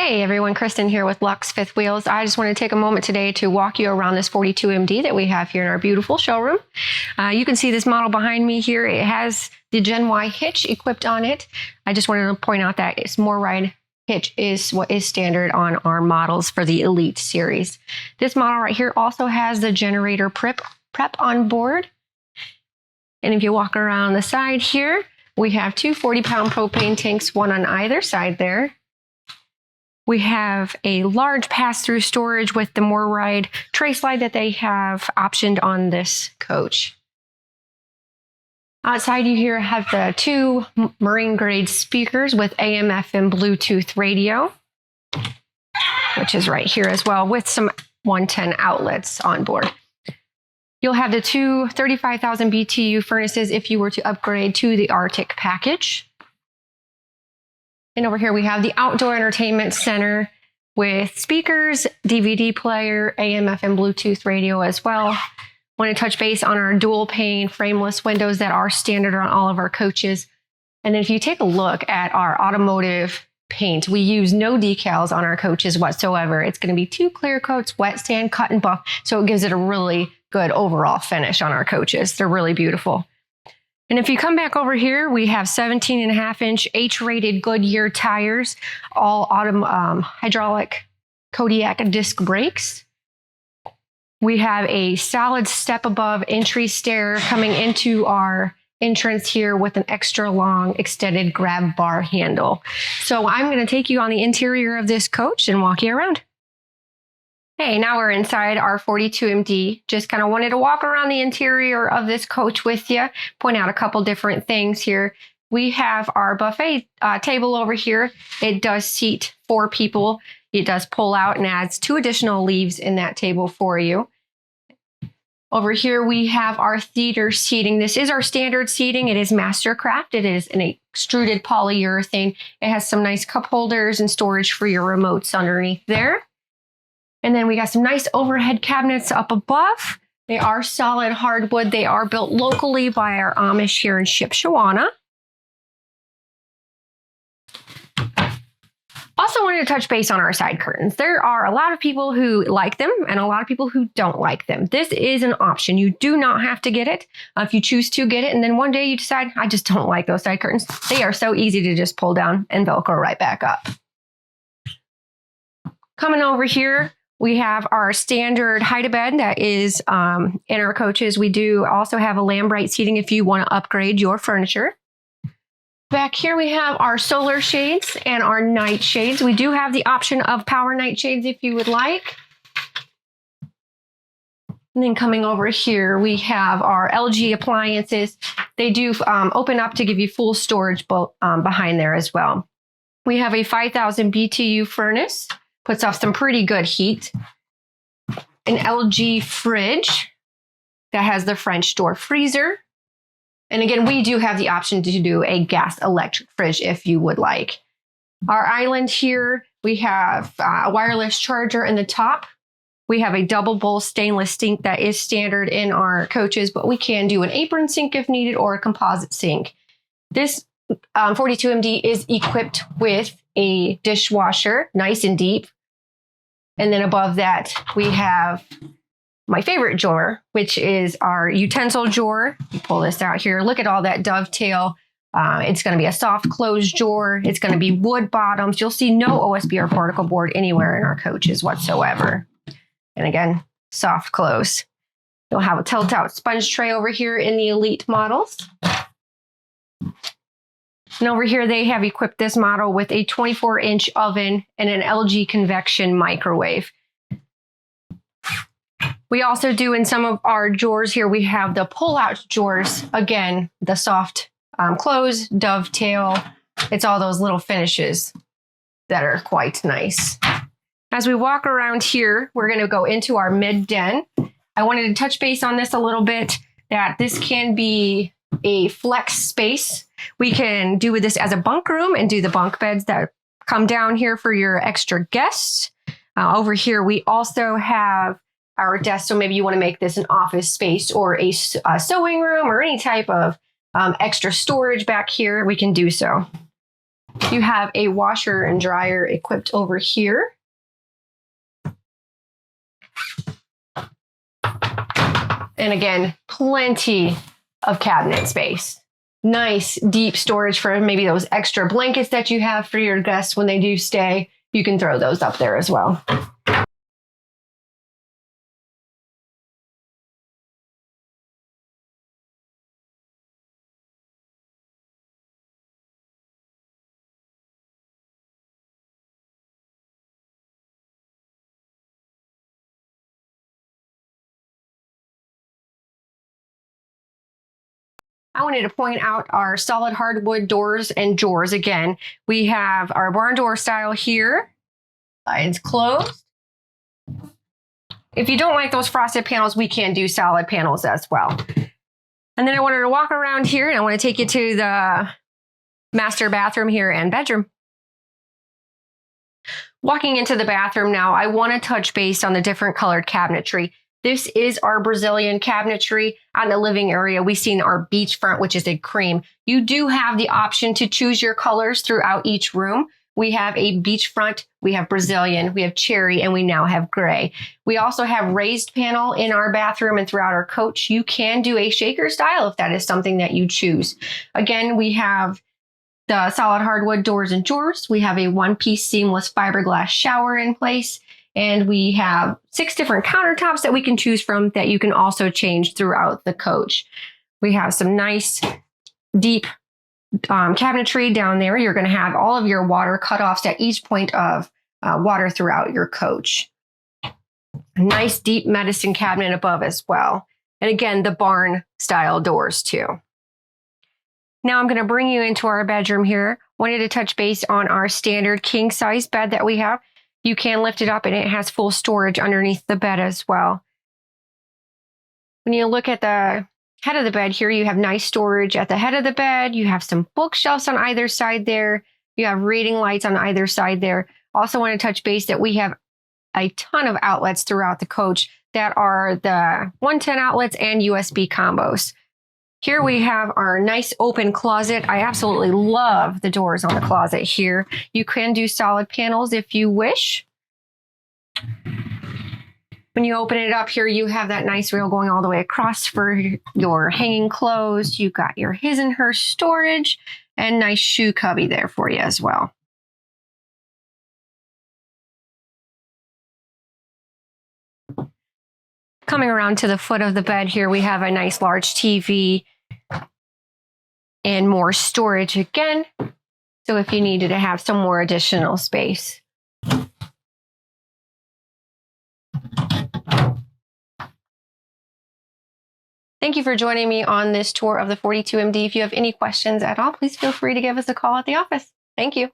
Hey everyone, Kristen here with Luxe Fifth Wheels. I just want to take a moment today to walk you around this 42MD that we have here in our beautiful showroom. You can see this model behind me here. It has the Gen Y hitch equipped on it. I just wanted to point out that its more ride hitch is what is standard on our models for the Elite series. This model right here also has the generator prep on board. And if you walk around the side here, we have two 40-pound propane tanks, one on either side there. We have a large pass-through storage with the more ride tray slide that they have optioned on this coach. Outside you here have the two marine grade speakers with AM, FM, Bluetooth radio, which is right here as well with some 110 outlets on board. You'll have the two 35,000 BTU furnaces if you were to upgrade to the Arctic package. And over here we have the outdoor entertainment center with speakers, DVD player, AM, FM, Bluetooth radio as well. Want to touch base on our dual pane frameless windows that are standard on all of our coaches. And then if you take a look at our automotive paint, we use no decals on our coaches whatsoever. It's going to be two clear coats, wet sand, cut and buff. So it gives it a really good overall finish on our coaches. They're really beautiful. And if you come back over here, we have 17.5-inch H-rated Goodyear tires, all hydraulic Kodiak disc brakes. We have a solid step above entry stair coming into our entrance here with an extra long extended grab bar handle. So I'm going to take you on the interior of this coach and walk you around. Hey, now we're inside our 42MD. Just kind of wanted to walk around the interior of this coach with you, point out a couple different things here. We have our buffet table over here. It does seat 4 people. It does pull out and adds 2 additional leaves in that table for you. Over here we have our theater seating. This is our standard seating. It is Mastercraft. It is an extruded polyurethane. It has some nice cup holders and storage for your remotes underneath there. And then we got some nice overhead cabinets up above. They are solid hardwood. They are built locally by our Amish here in Shipshewana. Also wanted to touch base on our side curtains. There are a lot of people who like them and a lot of people who don't like them. This is an option. You do not have to get it. If you choose to get it and then one day you decide, I just don't like those side curtains, they are so easy to just pull down and Velcro right back up. Coming over here, we have our standard hide-a-bed that is in our coaches. We do also have a Lambright seating if you want to upgrade your furniture. Back here we have our solar shades and our night shades. We do have the option of power night shades if you would like. And then coming over here, we have our LG appliances. They do open up to give you full storage behind there as well. We have a 5,000 BTU furnace. Puts off some pretty good heat. An LG fridge that has the French door freezer. And again, we do have the option to do a gas electric fridge if you would like. Our island here, we have a wireless charger in the top. We have a double bowl stainless sink that is standard in our coaches, but we can do an apron sink if needed or a composite sink. This 42MD is equipped with a dishwasher, nice and deep. And then above that, we have my favorite drawer, which is our utensil drawer. You pull this out here. Look at all that dovetail. It's going to be a soft close drawer. It's going to be wood bottoms. You'll see no OSB or particle board anywhere in our coaches whatsoever. And again, soft close. You'll have a tilt-out sponge tray over here in the Elite models. And over here, they have equipped this model with a 24-inch oven and an LG convection microwave. We also do in some of our drawers here, we have the pull-out drawers. Again, the soft close, dovetail. It's all those little finishes that are quite nice. As we walk around here, we're going to go into our mid-den. I wanted to touch base on this a little bit, that this can be a flex space. We can do with this as a bunk room and do the bunk beds that come down here for your extra guests. Over here, we also have our desk. So maybe you want to make this an office space or a sewing room or any type of extra storage back here. We can do so. You have a washer and dryer equipped over here. And again, plenty of cabinet space. Nice deep storage for maybe those extra blankets that you have for your guests when they do stay. You can throw those up there as well. I wanted to point out our solid hardwood doors and drawers again. We have our barn door style here. Sides closed. If you don't like those frosted panels, we can do solid panels as well. And then I wanted to walk around here and I want to take you to the master bathroom here and bedroom. Walking into the bathroom now, I want to touch base on the different colored cabinetry. This is our Brazilian cabinetry. Out in the living area, we've seen our beachfront, which is a cream. You do have the option to choose your colors throughout each room. We have a beachfront, we have Brazilian, we have cherry, and we now have gray. We also have raised panel in our bathroom and throughout our coach. You can do a shaker style if that is something that you choose. Again, we have the solid hardwood doors and drawers. We have a one-piece seamless fiberglass shower in place. And we have 6 different countertops that we can choose from that you can also change throughout the coach. We have some nice deep cabinetry down there. You're going to have all of your water cutoffs at each point of water throughout your coach. A nice deep medicine cabinet above as well. And again, the barn style doors too. Now I'm going to bring you into our bedroom here. Wanted to touch base on our standard king size bed that we have. You can lift it up and it has full storage underneath the bed as well. When you look at the head of the bed here, you have nice storage at the head of the bed. You have some bookshelves on either side there. You have reading lights on either side there. Also want to touch base that we have a ton of outlets throughout the coach that are the 110 outlets and USB combos. Here we have our nice open closet. I absolutely love the doors on the closet here. You can do solid panels if you wish. When you open it up here, you have that nice rail going all the way across for your hanging clothes. You've got your his and her storage and nice shoe cubby there for you as well. Coming around to the foot of the bed here, we have a nice large TV and more storage again. So if you needed to have some more additional space. Thank you for joining me on this tour of the 42MD. If you have any questions at all, please feel free to give us a call at the office. Thank you.